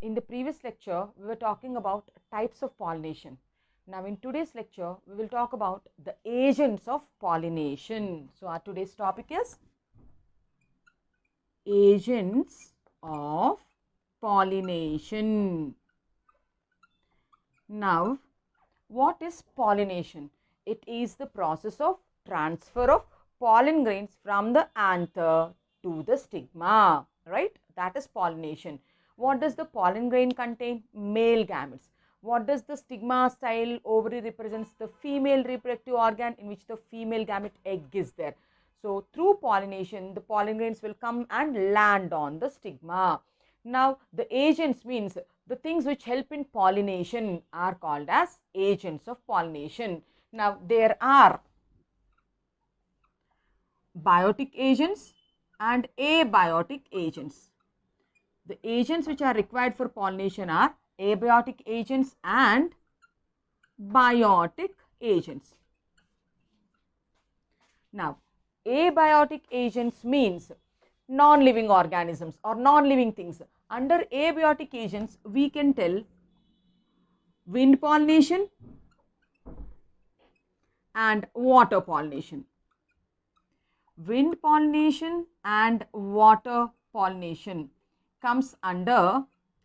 in the previous lecture, we were talking about types of pollination. Now, in today's lecture, we will talk about the agents of pollination. So, our today's topic is agents of pollination. Now, what is pollination? It is the process of transfer of pollen grains from the anther to the stigma, right? That is pollination. What does the pollen grain contain? Male gametes. What does the stigma style ovary represents? The female reproductive organ in which the female gamete egg is there. So, through pollination, the pollen grains will come and land on the stigma. Now, the agents means the things which help in pollination are called as agents of pollination. Now, there are biotic agents and abiotic agents. The agents which are required for pollination are abiotic agents and biotic agents. Now, abiotic agents means non-living organisms or non-living things. Under abiotic agents, we can tell wind pollination and water pollination. Wind pollination and water pollination comes under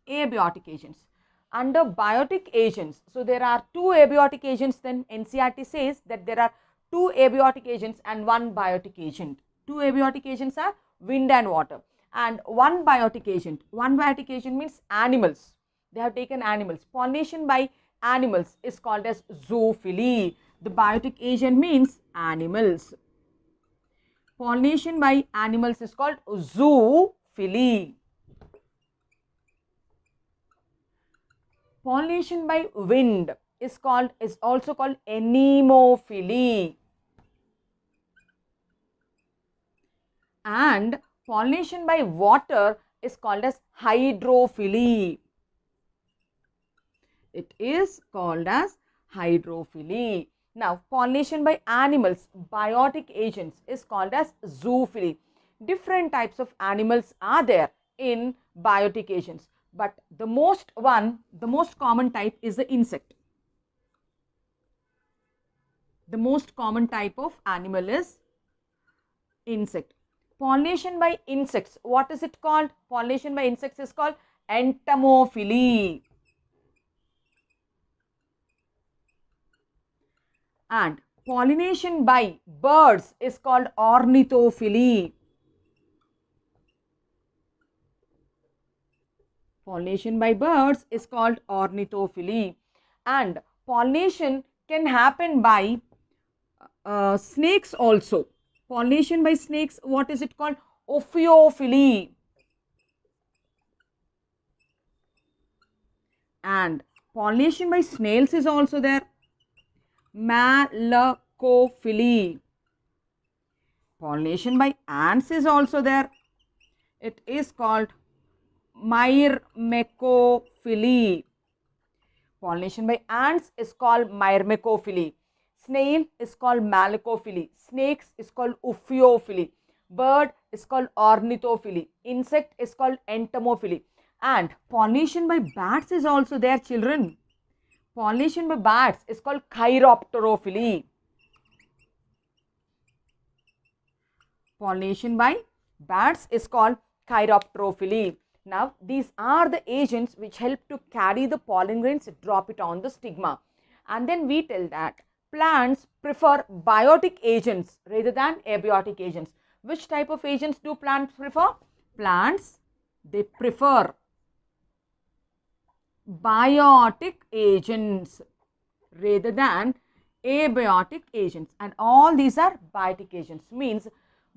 abiotic agents. Under biotic agents, so there are two abiotic agents, then NCERT says that there are two abiotic agents and one biotic agent. Two abiotic agents are wind and water, and one biotic agent. One biotic agent means animals. They have taken animals. Pollination by animals is called as zoophily. The biotic agent means animals. Pollination by animals is called zoophily. Pollination by wind is also called anemophily. And pollination by water is called as hydrophily. It is called as hydrophily. Now, pollination by animals, biotic agents, is called as zoophily. Different types of animals are there in biotic agents, but the most common type is the insect. The most common type of animal is insect. Pollination by insects, what is it called? Pollination by insects is called entomophily. And pollination by birds is called ornithophily. Pollination by birds is called ornithophily. And pollination can happen by snakes also. Pollination by snakes, what is it called? Ophiophily. And pollination by snails is also there. Malacophily. Pollination by ants is also there. It is called myrmecophily. Pollination by ants is called myrmecophily. Snail is called malacophily. Snakes is called ophiophily. Bird is called ornithophily. Insect is called entomophily. And pollination by bats is also there, children. Pollination by bats is called chiropterophily. Pollination by bats is called chiropterophily. Now, these are the agents which help to carry the pollen grains, drop it on the stigma. And then we tell that plants prefer biotic agents rather than abiotic agents. Which type of agents do plants prefer? Plants, they prefer biotic agents rather than abiotic agents, and all these are biotic agents. Means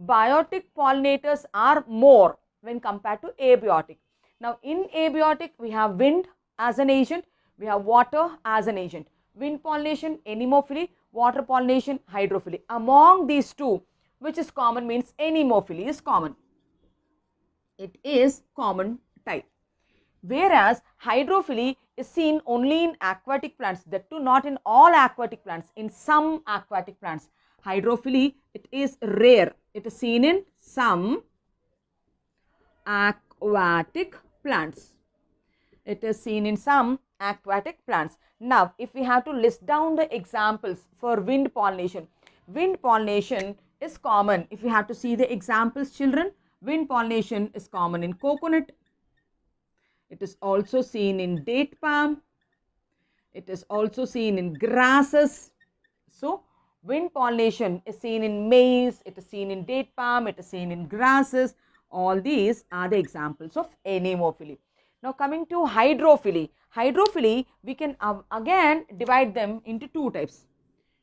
biotic pollinators are more when compared to abiotic. Now, in abiotic, we have wind as an agent, we have water as an agent. Wind pollination, anemophily; water pollination, hydrophily. Among these two, which is common means anemophily is common. It is common type. Whereas hydrophily is seen only in aquatic plants, that too not in all aquatic plants, in some aquatic plants. Hydrophily, it is rare. It is seen in some aquatic plants. It is seen in some aquatic plants. Now, if we have to list down the examples for wind pollination is common. If you have to see the examples, children, wind pollination is common in coconut. It is also seen in date palm. It is also seen in grasses. So, wind pollination is seen in maize, it is seen in date palm, it is seen in grasses. All these are the examples of anemophily. Now, coming to hydrophily. Hydrophily, we can again divide them into two types.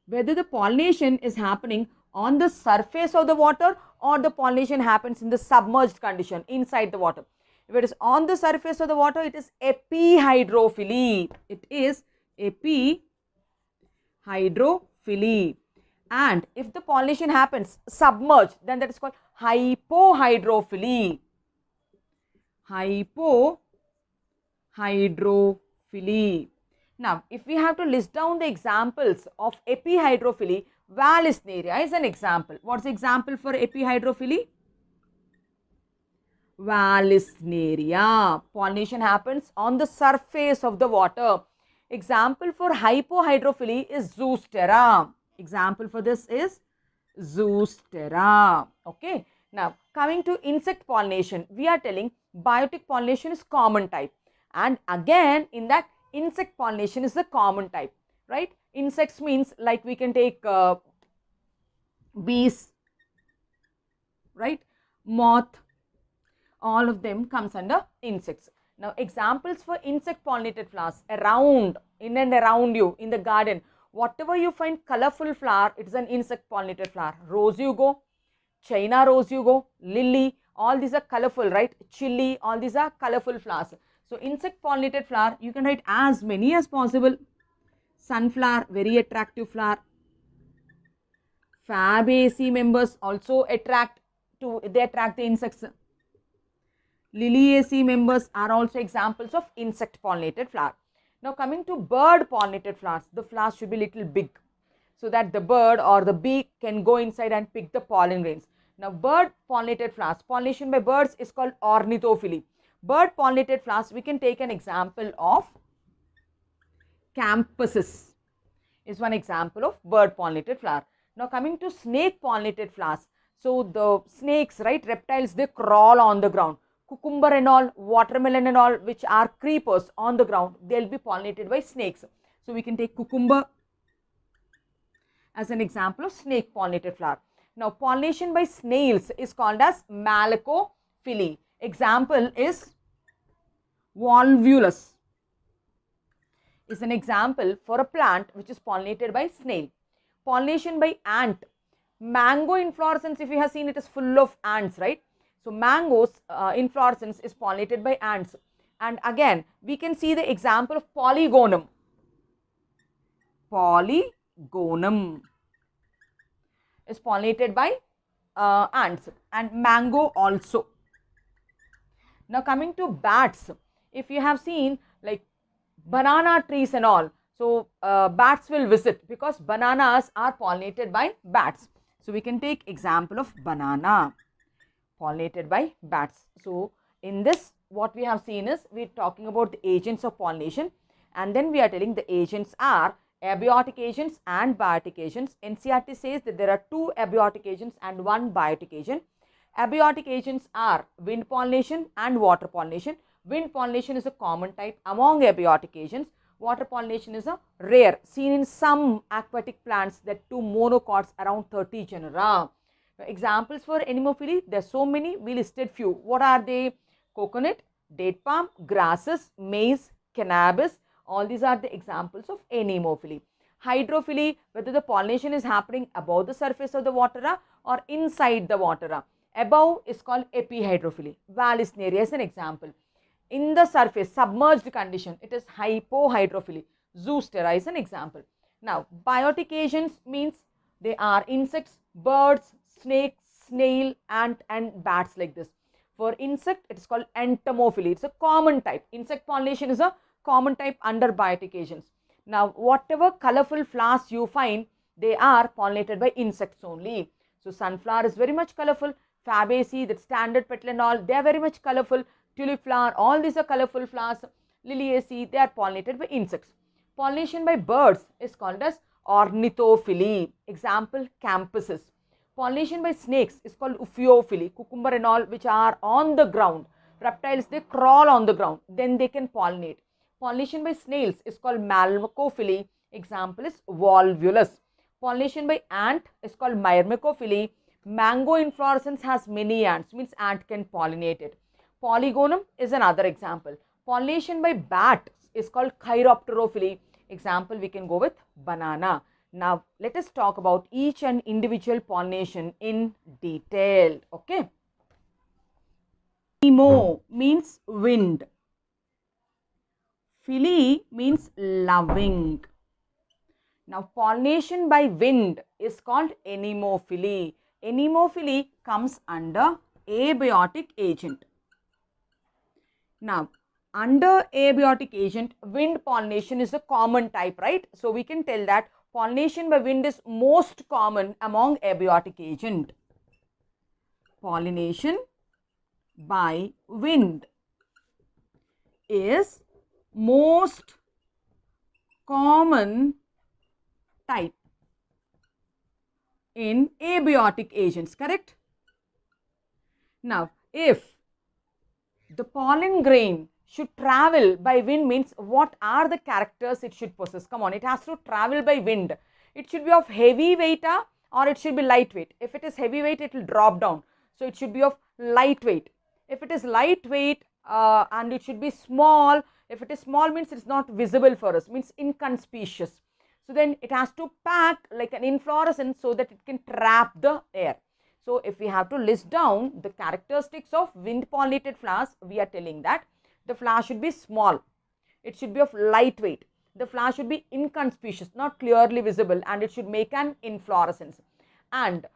Whether the pollination is happening on the surface of the water or the pollination happens in the submerged condition inside the water. If it is on the surface of the water, it is epihydrophily. It is epihydrophily. And if the pollination happens submerged, then that is called hypohydrophily. Hypohydrophily. Now, if we have to list down the examples of epihydrophily, Vallisneria is an example. What is the example for epihydrophily? Vallisneria. Pollination happens on the surface of the water. Example for hypohydrophily is Zostera. Example for this is Zostera. Okay. Now, coming to insect pollination, we are telling biotic pollination is common type. And again, in that, insect pollination is the common type, right? Insects means like we can take bees, right? Moth, all of them comes under insects. Now, examples for insect pollinated flowers around, in and around you, in the garden, whatever you find colorful flower, it is an insect pollinated flower. Rose you go, China rose you go, lily, all these are colorful, right? Chili, all these are colorful flowers. So, insect pollinated flower, you can write as many as possible. Sunflower, very attractive flower. Fabaceae members also attract the insects. Liliaceae members are also examples of insect pollinated flower. Now, coming to bird pollinated flowers, the flowers should be little big so that the bird or the bee can go inside and pick the pollen grains. Now, bird pollinated flowers, pollination by birds is called ornithophily. Bird pollinated flowers, we can take an example of Campuses is one example of bird pollinated flower. Now, coming to snake pollinated flowers. So, the snakes, right, reptiles, they crawl on the ground. Cucumber and all, watermelon and all, which are creepers on the ground, they will be pollinated by snakes. So, we can take cucumber as an example of snake pollinated flower. Now, pollination by snails is called as malacophily. Example is Volvulus. Is an example for a plant which is pollinated by snail. Pollination by ant. Mango inflorescence, if you have seen, it is full of ants, right? So, mango's inflorescence is pollinated by ants. And again, we can see the example of Polygonum. Polygonum is pollinated by ants, and mango also. Now, coming to bats, if you have seen like banana trees and all, so bats will visit because bananas are pollinated by bats. So, we can take example of banana pollinated by bats. So, in this what we have seen is we are talking about the agents of pollination, and then we are telling the agents are abiotic agents and biotic agents. NCERT says that there are 2 abiotic agents and 1 biotic agent. Abiotic agents are wind pollination and water pollination. Wind pollination is a common type among abiotic agents. Water pollination is a rare, seen in some aquatic plants, that 2 monocots, around 30 genera. Examples for anemophily, there are so many, we listed few. What are they? Coconut, date palm, grasses, maize, cannabis, all these are the examples of anemophily. Hydrophily, whether the pollination is happening above the surface of the water or inside the water. Above is called epihydrophily. Vallisneria is an example. In the surface, submerged condition, it is hypohydrophily. Zostera is an example. Now, biotic agents means they are insects, birds, snakes, snail, ant and bats like this. For insect, it is called entomophily. It is a common type. Insect pollination is a common type under biotic agents. Now, whatever colorful flowers you find, they are pollinated by insects only. So, sunflower is very much colorful. Fabaceae, that standard petal and all, they are very much colorful. Tulip flower, all these are colorful flowers. Liliaceae, they are pollinated by insects. Pollination by birds is called as ornithophily. Example, campuses. Pollination by snakes is called ophiophily. Cucumber and all, which are on the ground. Reptiles, they crawl on the ground, then they can pollinate. Pollination by snails is called malmacophily. Example is volvulus. Pollination by ant is called myrmecophily. Mango inflorescence has many ants, means ant can pollinate it. Polygonum is another example. Pollination by bat is called chiropterophily. Example, we can go with banana. Now, let us talk about each and individual pollination in detail. Okay. Nemo means wind. Phily means loving. Now, pollination by wind is called anemophily. Anemophily comes under abiotic agent. Now, under abiotic agent, wind pollination is a common type, right? So, we can tell that pollination by wind is most common among abiotic agent. Pollination by wind is most common type in abiotic agents, correct? Now, if the pollen grain should travel by wind, means what are the characters it should possess? Come on, it has to travel by wind. It should be of heavy weight or it should be lightweight. If it is heavy weight, it will drop down. So, it should be of lightweight. If it is lightweight and it should be small, if it is small means it is not visible for us, means inconspicuous. So, then it has to pack like an inflorescence so that it can trap the air. So, if we have to list down the characteristics of wind pollinated flowers, we are telling that the flower should be small, it should be of lightweight, the flower should be inconspicuous, not clearly visible, and it should make an inflorescence. And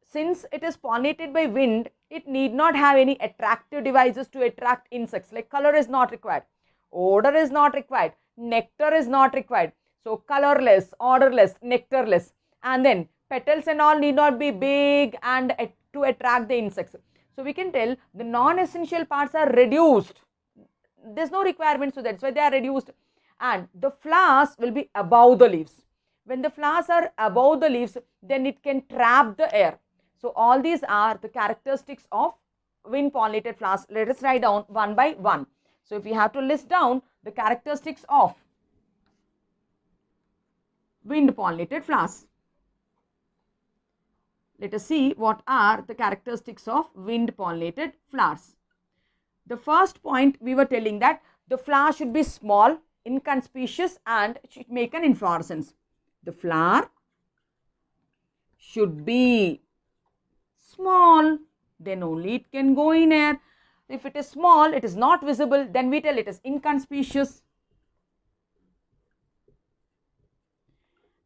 since it is pollinated by wind, it need not have any attractive devices to attract insects, like color is not required, odor is not required, nectar is not required. So, colorless, odorless, nectarless, and then petals and all need not be big and to attract the insects. So, we can tell the non-essential parts are reduced. There is no requirement, so that is why they are reduced, and the flowers will be above the leaves. When the flowers are above the leaves, then it can trap the air. So, all these are the characteristics of wind pollinated flowers. Let us write down one by one. So, if we have to list down the characteristics of wind pollinated flowers, let us see what are the characteristics of wind pollinated flowers. The first point, we were telling that the flower should be small, inconspicuous, and should make an inflorescence. The flower should be small, then only it can go in air. If it is small, it is not visible, then we tell it is inconspicuous.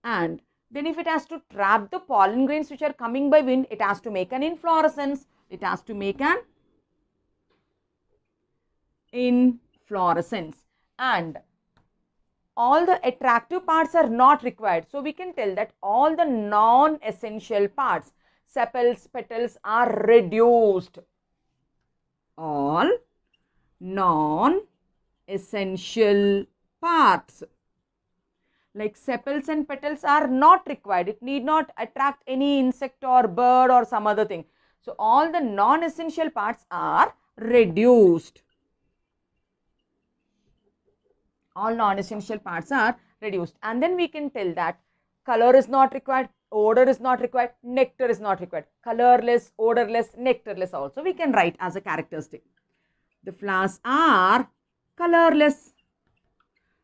And then if it has to trap the pollen grains which are coming by wind, it has to make an inflorescence. It has to make an inflorescence, and all the attractive parts are not required. So, we can tell that all the non-essential parts, sepals, petals are reduced. All non-essential parts like sepals and petals are not required. It need not attract any insect or bird or some other thing. So, all the non-essential parts are reduced. All non-essential parts are reduced, and then we can tell that color is not required, odor is not required, nectar is not required. Colorless, odorless, nectarless also we can write as a characteristic. The flowers are colorless,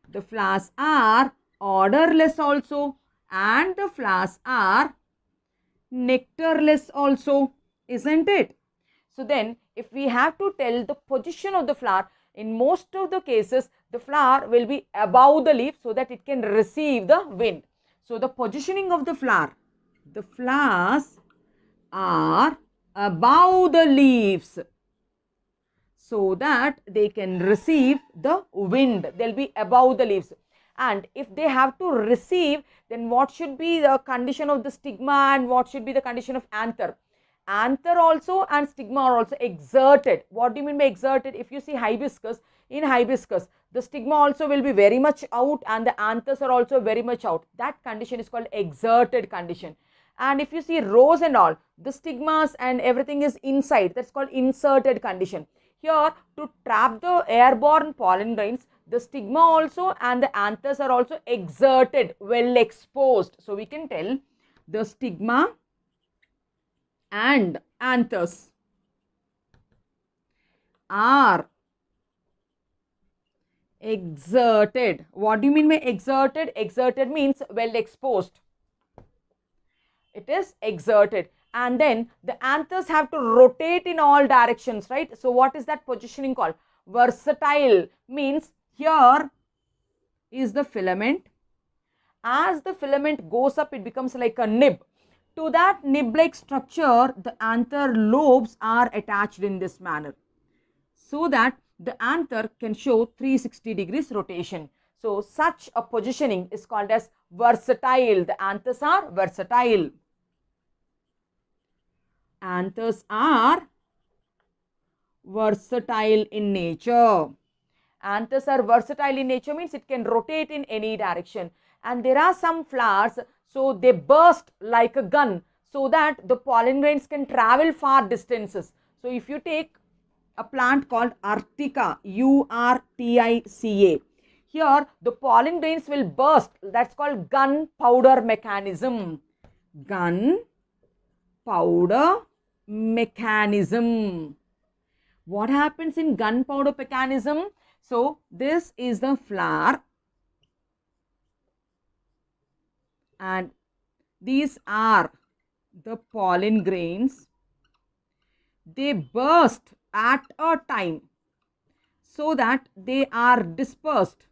the flowers are odorless also, and the flowers are nectarless also, isn't it? So, then if we have to tell the position of the flower, in most of the cases the flower will be above the leaf so that it can receive the wind. So, the positioning of the flowers are above the leaves so that they can receive the wind. They will be above the leaves, and if they have to receive, then what should be the condition of the stigma and what should be the condition of anther? Anther also and stigma are also exerted. What do you mean by exerted? If you see hibiscus, in hibiscus, the stigma also will be very much out and the anthers are also very much out. That condition is called exerted condition. And if you see rose and all, the stigmas and everything is inside, that's called inserted condition. Here, to trap the airborne pollen grains, the stigma also and the anthers are also exerted, well exposed. So we can tell the stigma and anthers are exerted. What do you mean by exerted? Exerted means well exposed. It is exerted. And then the anthers have to rotate in all directions, right? So what is that positioning called? Versatile means here is the filament. As the filament goes up, it becomes like a nib. To that nib-like structure, the anther lobes are attached in this manner, so that the anther can show 360 degrees rotation. So such a positioning is called as versatile. The anthers are versatile. Anthers are versatile in nature. Anthers are versatile in nature means it can rotate in any direction. And there are some flowers, so they burst like a gun, so that the pollen grains can travel far distances. So if you take a plant called Urtica, Urtica, here the pollen grains will burst. That's called gunpowder mechanism. Gunpowder mechanism. What happens in gunpowder mechanism? So this is the flower and these are the pollen grains. They burst at a time so that they are dispersed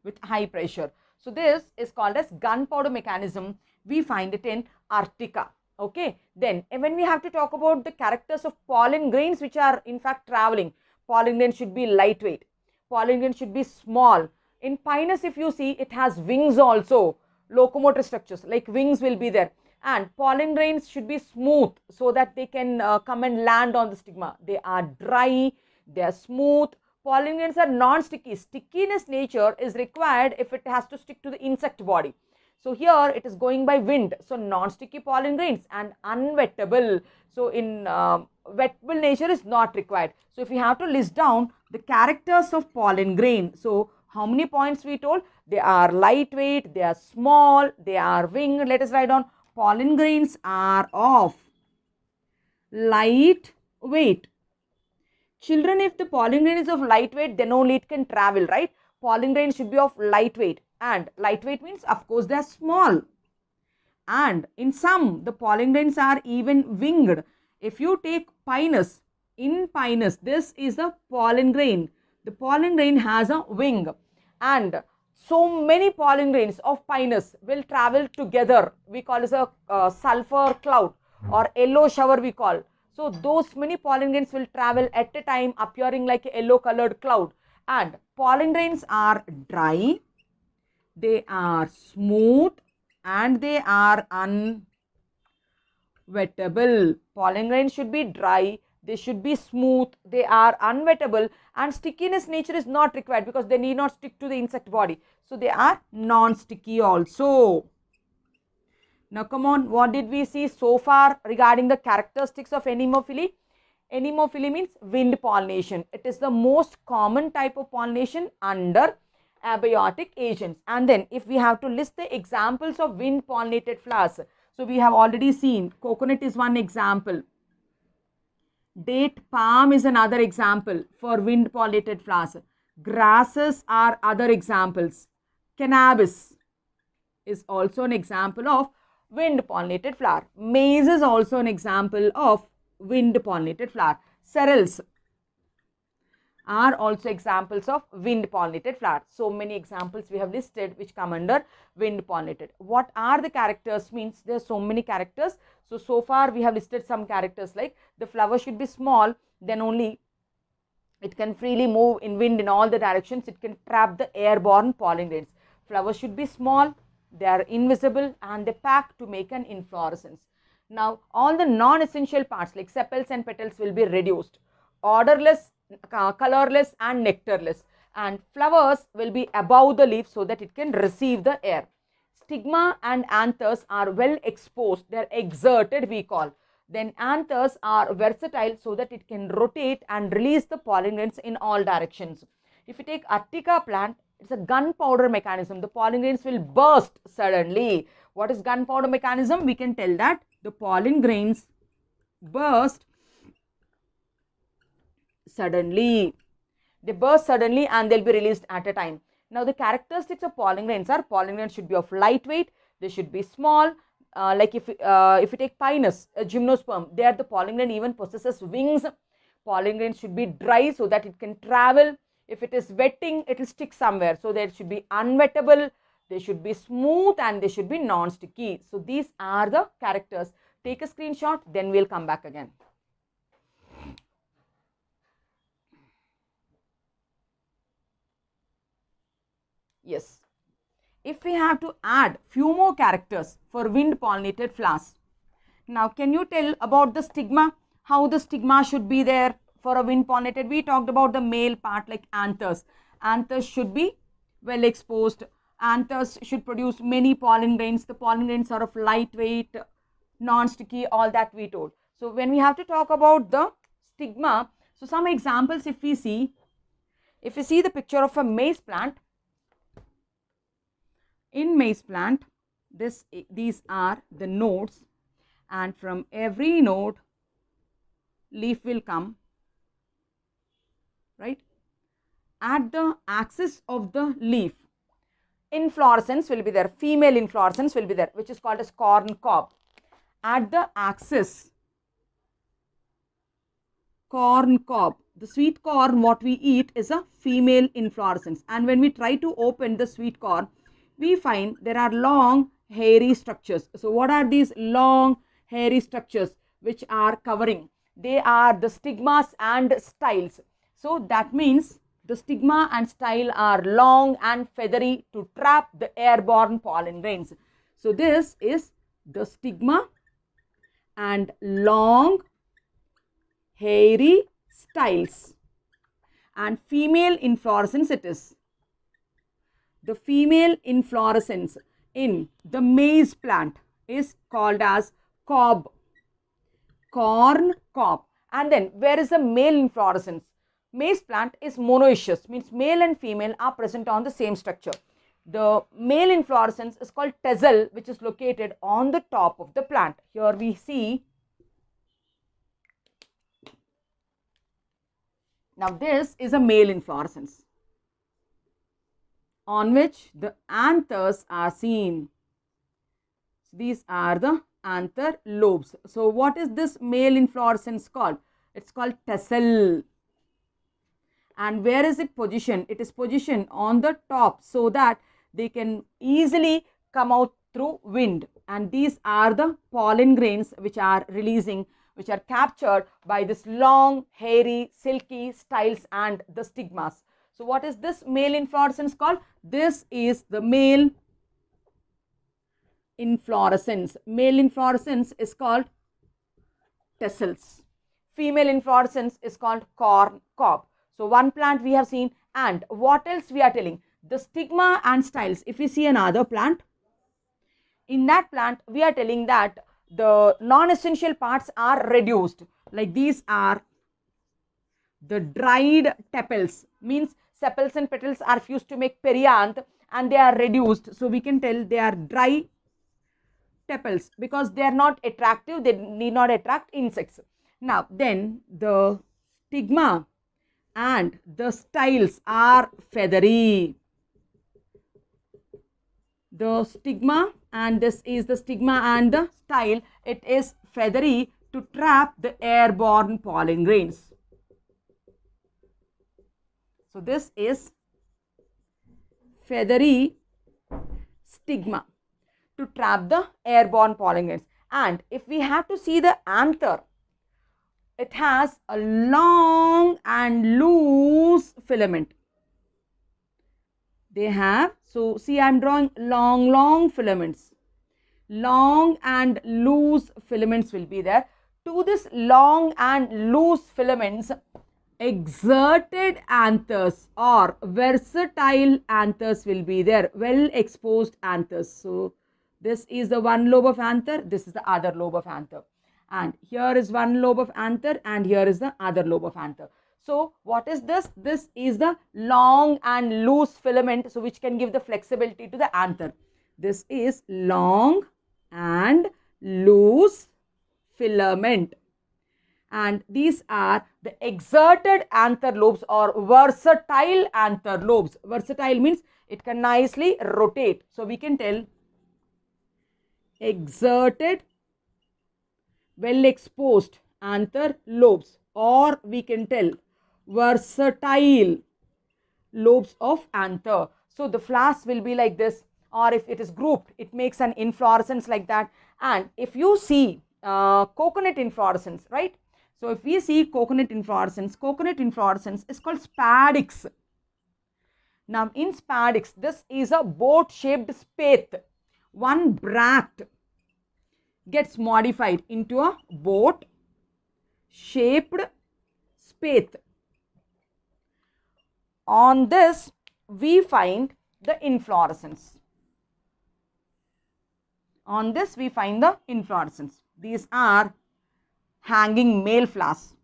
with high pressure. So this is called as gunpowder mechanism. We find it in Urtica. Okay, then when we have to talk about the characters of pollen grains which are in fact traveling, pollen grain should be lightweight, pollen grain should be small. In Pinus, if you see, it has wings also, locomotor structures like wings will be there, and pollen grains should be smooth so that they can come and land on the stigma. They are dry, they are smooth. Pollen grains are non-sticky. Stickiness nature is required if it has to stick to the insect body. So here it is going by wind. So non-sticky pollen grains and unwettable. So in wettable nature is not required. So if we have to list down the characters of pollen grain. So how many points we told? They are lightweight, they are small, they are winged. Let us write down pollen grains are of light weight. Children, if the pollen grain is of lightweight, then only it can travel, right? Pollen grain should be of lightweight. And lightweight means, of course, they are small. And in some, the pollen grains are even winged. If you take Pinus, in Pinus, this is a pollen grain. The pollen grain has a wing. And so many pollen grains of Pinus will travel together. We call it a sulfur cloud or yellow shower we call. So those many pollen grains will travel at a time, appearing like a yellow colored cloud. And pollen grains are dry, they are smooth, and they are unwettable. Pollen grains should be dry, they should be smooth, they are unwettable, and stickiness nature is not required because they need not stick to the insect body. So they are non-sticky also. Now come on, what did we see so far regarding the characteristics of anemophily? Anemophily means wind pollination. It is the most common type of pollination under abiotic agents. And then if we have to list the examples of wind pollinated flowers, so we have already seen coconut is one example, date palm is another example for wind pollinated flowers, grasses are other examples, cannabis is also an example of wind pollinated flower, maize is also an example of wind pollinated flower, cereals are also examples of wind pollinated flowers. So many examples we have listed which come under wind pollinated. What are the characters means there are so many characters. So far we have listed some characters like the flower should be small, then only it can freely move in wind in all the directions, it can trap the airborne pollen grains. Flowers should be small, they are invisible, and they pack to make an inflorescence. Now all the non-essential parts like sepals and petals will be reduced, odorless, colorless and nectarless. and flowers will be above the leaf so that it can receive the air. Stigma and anthers are well exposed, they are exerted we call. Then anthers are versatile so that it can rotate and release the pollen grains in all directions. If you take Artica plant, it's a gunpowder mechanism. The pollen grains will burst suddenly. What is gunpowder mechanism? We can tell that the pollen grains burst suddenly. They burst suddenly and they'll be released at a time. Now the characteristics of pollen grains are, pollen grains should be of lightweight, they should be small. Like if you take Pinus, a gymnosperm, there the pollen grain even possesses wings. Pollen grains should be dry so that it can travel. If it is wetting, it will stick somewhere. So they should be unwettable, they should be smooth, and they should be non-sticky. So these are the characters. Take a screenshot, then we'll come back again. Yes. If we have to add few more characters for wind pollinated flowers. Now can you tell about the stigma? How the stigma should be there for a wind pollinated? We talked about the male part like anthers. Anthers should be well exposed. Anthers should produce many pollen grains. The pollen grains are of lightweight, non-sticky, all that we told. So when we have to talk about the stigma, so some examples if we see the picture of a maize plant. In maize plant, these are the nodes, and from every node leaf will come, right? At the axis of the leaf, inflorescence will be there, female inflorescence will be there, which is called as corn cob. At the axis, corn cob, the sweet corn what we eat is a female inflorescence, and when we try to open the sweet corn, we find there are long hairy structures. So what are these long hairy structures which are covering? They are the stigmas and styles. So that means the stigma and style are long and feathery to trap the airborne pollen grains. So this is the stigma and long hairy styles, and female inflorescence it is. The female inflorescence in the maize plant is called as cob, corn cob. And then where is the male inflorescence? Maize plant is monoecious, means male and female are present on the same structure. The male inflorescence is called tassel, which is located on the top of the plant. Here we see. Now this is a male inflorescence on which the anthers are seen. These are the anther lobes. So what is this male inflorescence called? It's called tassel. And where is it positioned? It is positioned on the top so that they can easily come out through wind. And these are the pollen grains which are releasing, which are captured by this long, hairy, silky styles and the stigmas. So what is this male inflorescence called? This is the male inflorescence. Male inflorescence is called tassels. Female inflorescence is called corn cob. So one plant we have seen, and what else we are telling? The stigma and styles. If we see another plant, in that plant we are telling that the non-essential parts are reduced. Like these are the dried tepals, means sepals and petals are fused to make perianth and they are reduced. So we can tell they are dry tepals because they are not attractive, they need not attract insects. Now then the stigma and the styles are feathery. The stigma, and this is the stigma and the style, it is feathery to trap the airborne pollen grains. So this is feathery stigma to trap the airborne pollen grains. And if we have to see the anther, it has a long and loose filament. They have, so see I am drawing long filaments. Long and loose filaments will be there. To this long and loose filaments, exerted anthers or versatile anthers will be there, well exposed anthers. So this is the one lobe of anther, this is the other lobe of anther, and here is one lobe of anther and here is the other lobe of anther. So what is this? This is the long and loose filament, so which can give the flexibility to the anther. This is long and loose filament, and these are the exerted anther lobes or versatile anther lobes. Versatile means it can nicely rotate. So we can tell exerted, well exposed anther lobes, or we can tell versatile lobes of anther. So the flowers will be like this, or if it is grouped, it makes an inflorescence like that. And if you see coconut inflorescence, right? So if we see coconut inflorescence is called spadix. Now in spadix, this is a boat shaped spathe. One bract gets modified into a boat shaped spathe. On this we find the inflorescence. On this we find the inflorescence. These are hanging male flowers.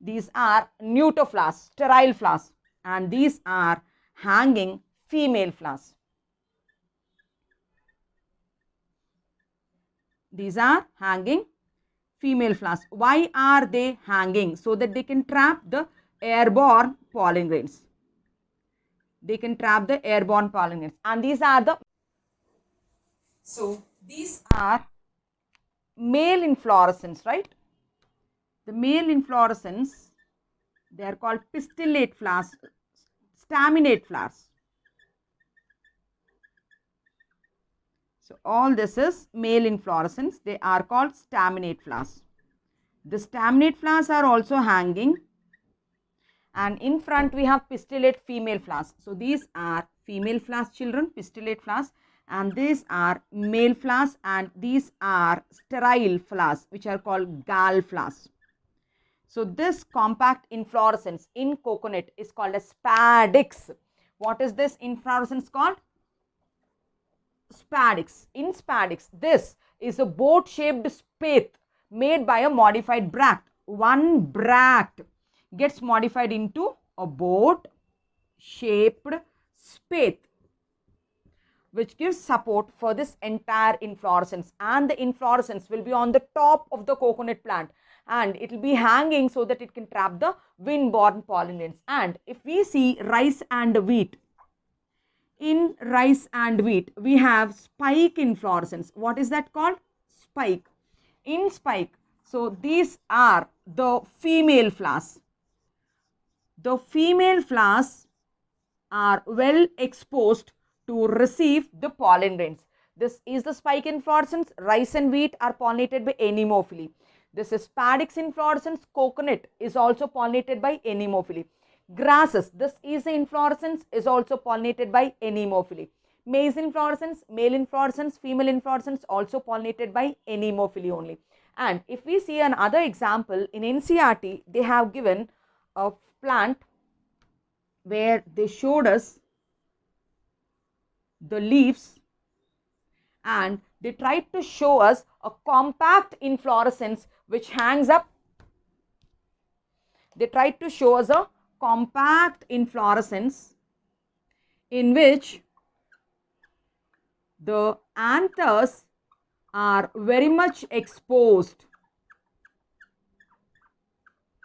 These are neuter flowers, sterile flowers, and these are hanging female flowers. These are hanging female flowers. Why are they hanging? So that they can trap the airborne pollen grains. They can trap the airborne pollen grains. And these are the, so these are male inflorescence, right? The male inflorescence, they are called pistillate flowers, staminate flowers. So all this is male inflorescence. They are called staminate flowers. The staminate flowers are also hanging, and in front we have pistillate female flowers. So these are female flowers, children, pistillate flowers, and these are male flowers, and these are sterile flowers which are called gall flowers. So this compact inflorescence in coconut is called a spadix. What is this inflorescence called? Spadix. In spadix, this is a boat shaped spathe made by a modified bract. One bract gets modified into a boat shaped spathe, which gives support for this entire inflorescence, and the inflorescence will be on the top of the coconut plant, and it will be hanging so that it can trap the wind-borne pollinators. And if we see rice and wheat, in rice and wheat we have spike inflorescence. What is that called? Spike. In spike, so these are the female flowers. The female flowers are well exposed to receive the pollen grains. This is the spike inflorescence. Rice and wheat are pollinated by anemophily. This is spadix inflorescence. Coconut is also pollinated by anemophily. Grasses, this is the inflorescence, is also pollinated by anemophily. Maize inflorescence, male inflorescence, female inflorescence, also pollinated by anemophily only. And if we see another example, in NCERT, they have given a plant where they showed us the leaves, and they tried to show us a compact inflorescence which hangs up. They tried to show us a compact inflorescence in which the anthers are very much exposed.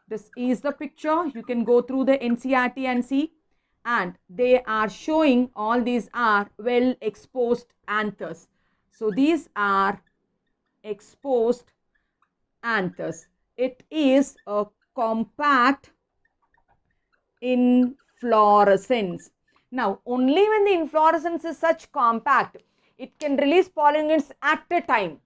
This is the picture. You can go through the NCERT and see, and they are showing all these are well exposed anthers. So these are exposed anthers. It is a compact inflorescence. Now, only when the inflorescence is such compact, it can release pollen grains at a time.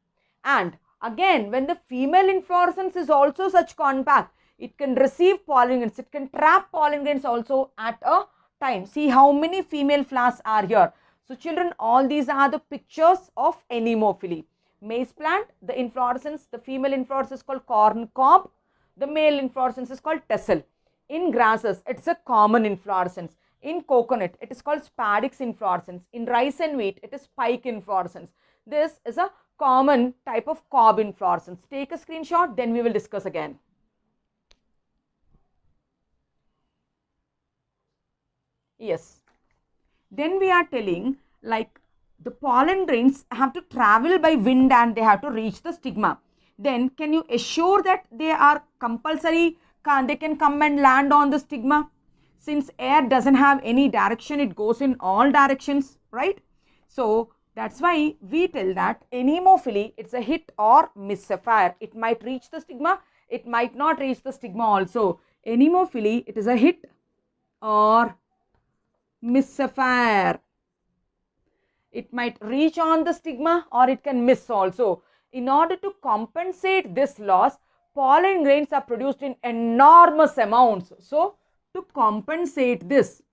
And again, when the female inflorescence is also such compact, it can receive pollen grains. It can trap pollen grains also at a time. See how many female flowers are here. So children, all these are the pictures of anemophily. Maize plant, the inflorescence, the female inflorescence is called corn cob. The male inflorescence is called tassel. In grasses, it's a common inflorescence. In coconut, it is called spadix inflorescence. In rice and wheat, it is spike inflorescence. This is a common type of cob inflorescence. Take a screenshot, then we will discuss again. Yes. Then we are telling, like, the pollen grains have to travel by wind and they have to reach the stigma. Then can you assure that they are compulsory, they can come and land on the stigma? Since air doesn't have any direction, it goes in all directions, right? So that's why we tell that anemophily, it's a hit or miss affair. It might reach the stigma, it might not reach the stigma also. Anemophily, it is a hit or miss affair. It might reach on the stigma or it can miss also. In order to compensate this loss, pollen grains are produced in enormous amounts. So, to compensate this,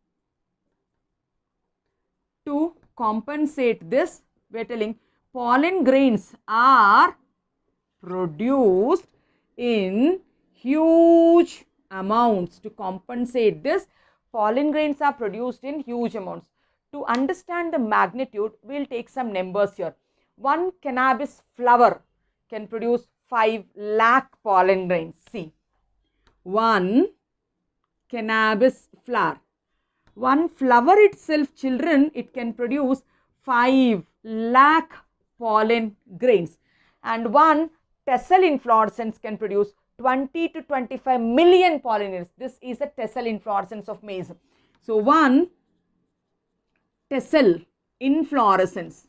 we are telling pollen grains are produced in huge amounts. To compensate this, pollen grains are produced in huge amounts. To understand the magnitude, we will take some numbers here. One cannabis flower can produce 5 lakh pollen grains. See, one cannabis flower. One flower itself, children, it can produce 5 lakh pollen grains. And one tassel inflorescence can produce 20 to 25 million pollen grains. This is a tassel inflorescence of maize. So, one tassel inflorescence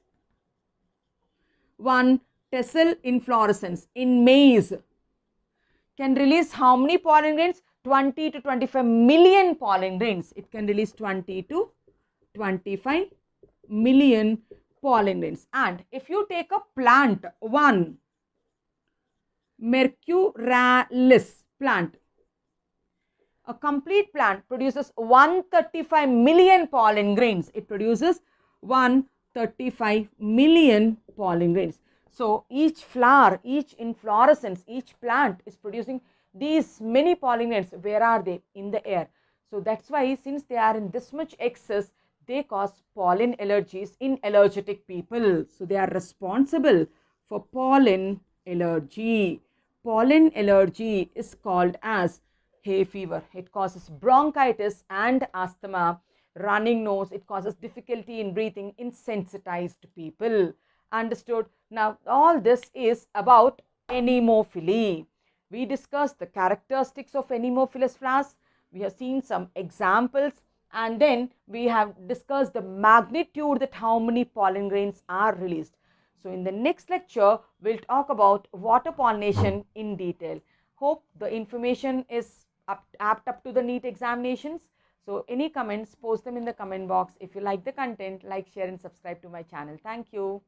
in maize can release how many pollen grains? 20 to 25 million pollen grains. It can release 20 to 25 million pollen grains. And if you take a plant, one Mercurialis plant, a complete plant produces 135 million pollen grains. It produces 135 million pollen grains. So, each flower, each inflorescence, each plant is producing these many pollen grains. Where are they? In the air. So, that's why since they are in this much excess, they cause pollen allergies in allergic people. So, they are responsible for pollen allergy. Pollen allergy is called as hay fever. It causes bronchitis and asthma, running nose. It causes difficulty in breathing in sensitized people. Understood? Now, all this is about anemophily. We discussed the characteristics of anemophilous flowers. We have seen some examples, and then we have discussed the magnitude, that how many pollen grains are released. So, in the next lecture, we'll talk about water pollination in detail. Hope the information is apt up to the NEET examinations. So, any comments, post them in the comment box. If you like the content, like, share and subscribe to my channel. Thank you.